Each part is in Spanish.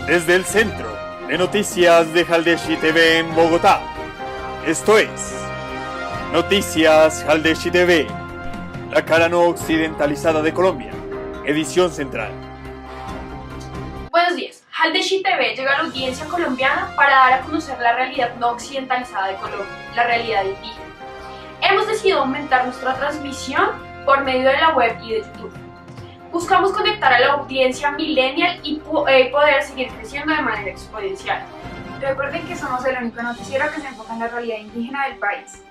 Desde el Centro de Noticias de Jaldeshi TV en Bogotá, esto es Noticias Jaldeshi TV, la cara no occidentalizada de Colombia, edición central. Buenos días, Jaldeshi TV llega a la audiencia colombiana para dar a conocer la realidad no occidentalizada de Colombia, la realidad indígena. Hemos decidido aumentar nuestra transmisión por medio de la web y de YouTube. Buscamos conectar a la audiencia millennial y poder seguir creciendo de manera exponencial. Recuerden que somos el único noticiero que se enfoca en la realidad indígena del país.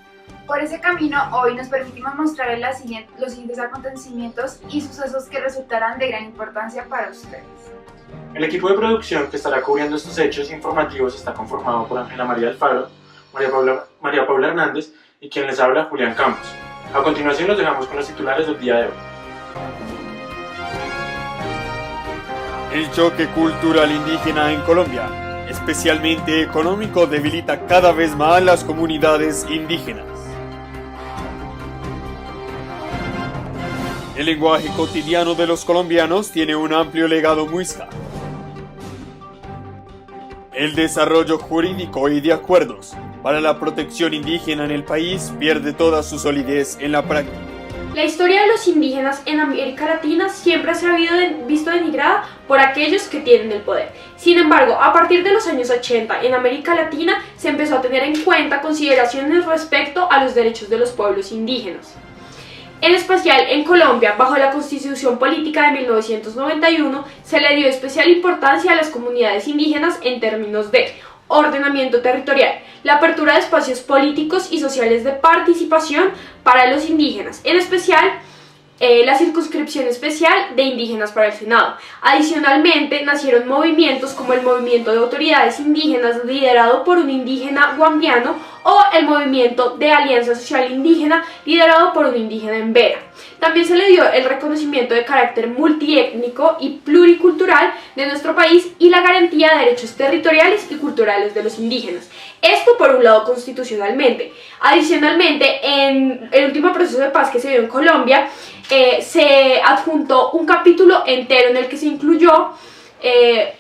Por ese camino, hoy nos permitimos mostrarles los siguientes acontecimientos y sucesos que resultarán de gran importancia para ustedes. El equipo de producción que estará cubriendo estos hechos informativos está conformado por Ángela María Alfaro, María Paula Hernández y quien les habla, Julián Campos. A continuación los dejamos con los titulares del día de hoy. El choque cultural indígena en Colombia, especialmente económico, debilita cada vez más las comunidades indígenas. El lenguaje cotidiano de los colombianos tiene un amplio legado muisca. El desarrollo jurídico y de acuerdos para la protección indígena en el país pierde toda su solidez en la práctica. La historia de los indígenas en América Latina siempre se ha visto denigrada por aquellos que tienen el poder. Sin embargo, a partir de los años 80 en América Latina se empezó a tener en cuenta consideraciones respecto a los derechos de los pueblos indígenas. En especial en Colombia, bajo la Constitución Política de 1991, se le dio especial importancia a las comunidades indígenas en términos de ordenamiento territorial, la apertura de espacios políticos y sociales de participación para los indígenas, en especial la circunscripción especial de indígenas para el Senado. Adicionalmente, nacieron movimientos como el Movimiento de Autoridades Indígenas liderado por un indígena guambiano o el Movimiento de Alianza Social Indígena liderado por un indígena en Vera. También se le dio el reconocimiento de carácter multiétnico y pluricultural de nuestro país y la garantía de derechos territoriales y culturales de los indígenas. Esto por un lado constitucionalmente. Adicionalmente, en el último proceso de paz que se dio en Colombia, se adjuntó un capítulo entero en el que se incluyó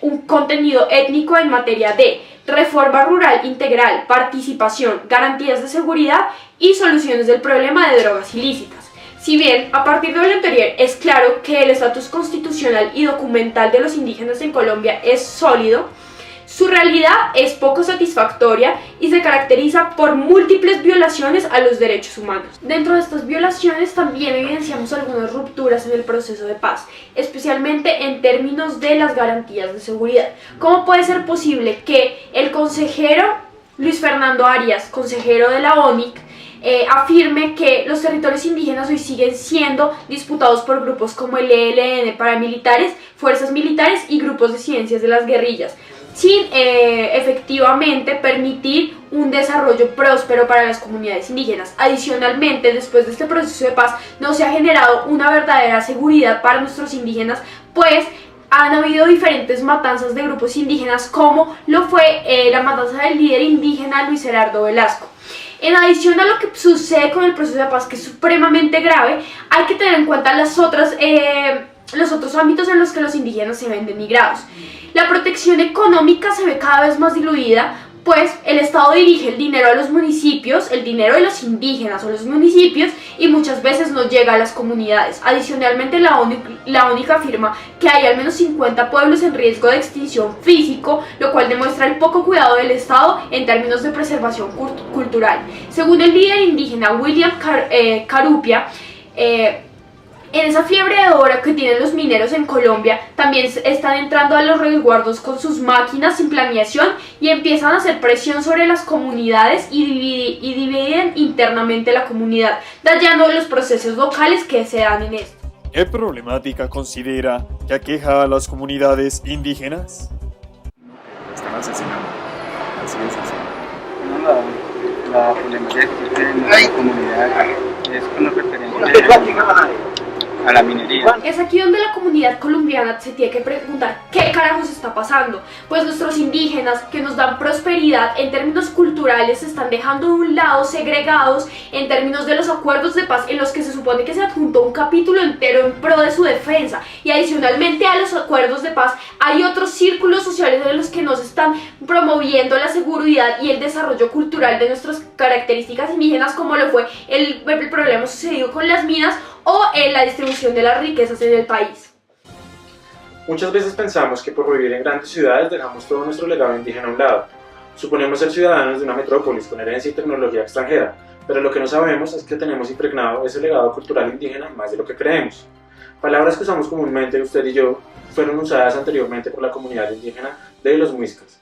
un contenido étnico en materia de reforma rural integral, participación, garantías de seguridad y soluciones del problema de drogas ilícitas. Si bien, a partir de lo anterior, es claro que el estatus constitucional y documental de los indígenas en Colombia es sólido, su realidad es poco satisfactoria y se caracteriza por múltiples violaciones a los derechos humanos. Dentro de estas violaciones también evidenciamos algunas rupturas en el proceso de paz, especialmente en términos de las garantías de seguridad. ¿Cómo puede ser posible que el consejero Luis Fernando Arias, consejero de la ONIC, afirme que los territorios indígenas hoy siguen siendo disputados por grupos como el ELN, paramilitares, fuerzas militares y grupos de disidencias de las guerrillas, sin efectivamente permitir un desarrollo próspero para las comunidades indígenas? Adicionalmente, después de este proceso de paz no se ha generado una verdadera seguridad para nuestros indígenas, pues han habido diferentes matanzas de grupos indígenas, como lo fue la matanza del líder indígena Luis Gerardo Velasco. En adición a lo que sucede con el proceso de paz, que es supremamente grave, hay que tener en cuenta los otros ámbitos en los que los indígenas se ven denigrados. La protección económica se ve cada vez más diluida, pues el Estado dirige el dinero a los municipios, el dinero de los indígenas o los municipios, y muchas veces no llega a las comunidades. Adicionalmente, la ONIC afirma que hay al menos 50 pueblos en riesgo de extinción físico, lo cual demuestra el poco cuidado del Estado en términos de preservación cultural. Según el líder indígena William Carupia, en esa fiebre de oro que tienen los mineros en Colombia, también están entrando a los resguardos con sus máquinas sin planeación y empiezan a hacer presión sobre las comunidades y dividen internamente la comunidad, dañando los procesos locales que se dan en esto. ¿Qué problemática considera que aqueja a las comunidades indígenas? Están asesinando. Así es así. La problemática que tiene la comunidad es con referencia a la minería. Es aquí donde la comunidad colombiana se tiene que preguntar qué carajos está pasando, pues nuestros indígenas que nos dan prosperidad en términos culturales se están dejando de un lado segregados en términos de los acuerdos de paz en los que se supone que se adjuntó un capítulo entero en pro de su defensa, y adicionalmente a los acuerdos de paz hay otros círculos sociales en los que nos están promoviendo la seguridad y el desarrollo cultural de nuestras características indígenas, como lo fue el problema sucedido con las minas o en la distribución de las riquezas en el país. Muchas veces pensamos que por vivir en grandes ciudades dejamos todo nuestro legado indígena a un lado. Suponemos ser ciudadanos de una metrópolis con herencia y tecnología extranjera, pero lo que no sabemos es que tenemos impregnado ese legado cultural indígena más de lo que creemos. Palabras que usamos comúnmente usted y yo fueron usadas anteriormente por la comunidad indígena de los Muiscas.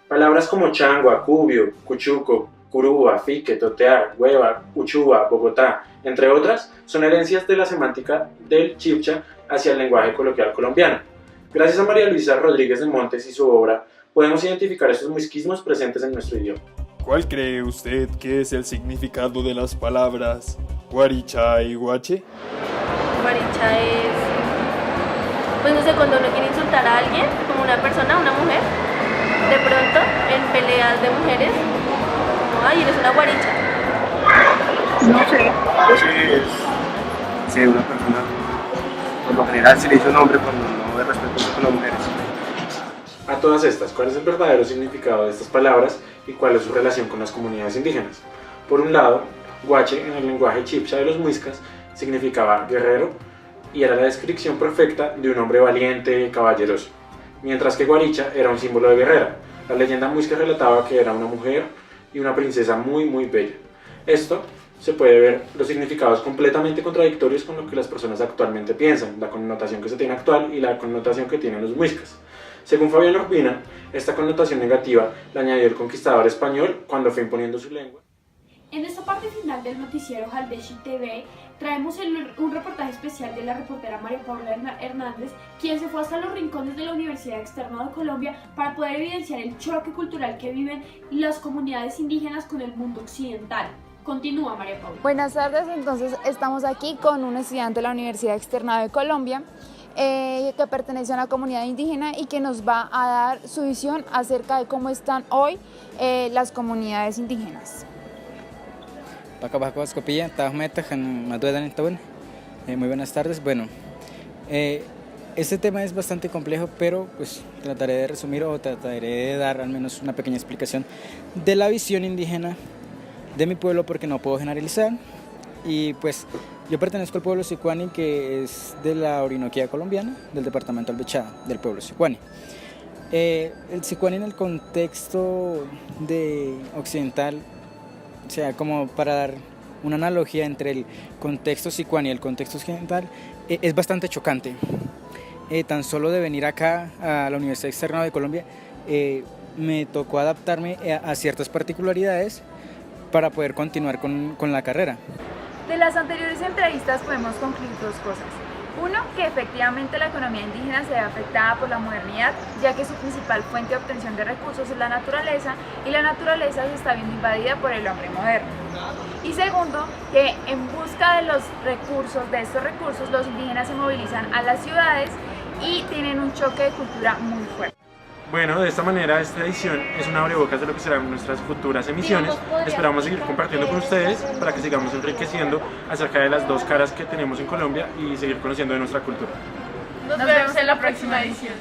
Palabras como changua, cubio, cuchuco, curuba, fique, totear, hueva, uchuba, Bogotá, entre otras, son herencias de la semántica del chibcha hacia el lenguaje coloquial colombiano. Gracias a María Luisa Rodríguez de Montes y su obra, podemos identificar estos muisquismos presentes en nuestro idioma. ¿Cuál cree usted que es el significado de las palabras guaricha y guache? Guaricha es, pues no sé, cuando uno quiere insultar a alguien, como una persona, una mujer, de pronto, en peleas de mujeres, como, ay, eres una guaricha. No sé, si una persona, por lo general se le dice un hombre cuando no es respetuoso con las mujeres. A todas estas, ¿cuál es el verdadero significado de estas palabras y cuál es su relación con las comunidades indígenas? Por un lado, guache en el lenguaje chibcha de los muiscas significaba guerrero y era la descripción perfecta de un hombre valiente y caballeroso, mientras que guaricha era un símbolo de guerrera. La leyenda muisca relataba que era una mujer y una princesa muy bella. Esto se puede ver los significados completamente contradictorios con lo que las personas actualmente piensan, la connotación que se tiene actual y la connotación que tienen los muiscas. Según Fabián Urbina, esta connotación negativa la añadió el conquistador español cuando fue imponiendo su lengua. En esta parte final del noticiero Jaldeshi TV traemos un reportaje especial de la reportera María Paula Hernández, quien se fue hasta los rincones de la Universidad Externa de Colombia para poder evidenciar el choque cultural que viven las comunidades indígenas con el mundo occidental. Continúa, María Paula. Buenas tardes, entonces estamos aquí con un estudiante de la Universidad Externa de Colombia que pertenece a una comunidad indígena y que nos va a dar su visión acerca de cómo están hoy las comunidades indígenas. Muy buenas tardes. Bueno, este tema es bastante complejo, pero pues trataré de resumir o trataré de dar al menos una pequeña explicación de la visión indígena de mi pueblo, porque no puedo generalizar. Y pues yo pertenezco al pueblo Sicuani, que es de la Orinoquía colombiana, del departamento Alvechada, del pueblo Sicuani. El Sicuani en el contexto de occidental, o sea, como para dar una analogía entre el contexto sicuani y el contexto occidental, es bastante chocante. Tan solo de venir acá a la Universidad Externa de Colombia, me tocó adaptarme a ciertas particularidades para poder continuar con la carrera. De las anteriores entrevistas podemos concluir dos cosas. Uno, que efectivamente la economía indígena se ve afectada por la modernidad, ya que su principal fuente de obtención de recursos es la naturaleza, y la naturaleza se está viendo invadida por el hombre moderno. Y segundo, que en busca de los recursos, de estos recursos, los indígenas se movilizan a las ciudades y tienen un choque de cultura muy fuerte. Bueno, de esta manera esta edición es un abrebocas de lo que serán nuestras futuras emisiones. Esperamos seguir compartiendo con ustedes para que sigamos enriqueciendo acerca de las dos caras que tenemos en Colombia y seguir conociendo de nuestra cultura. Nos vemos en la próxima edición.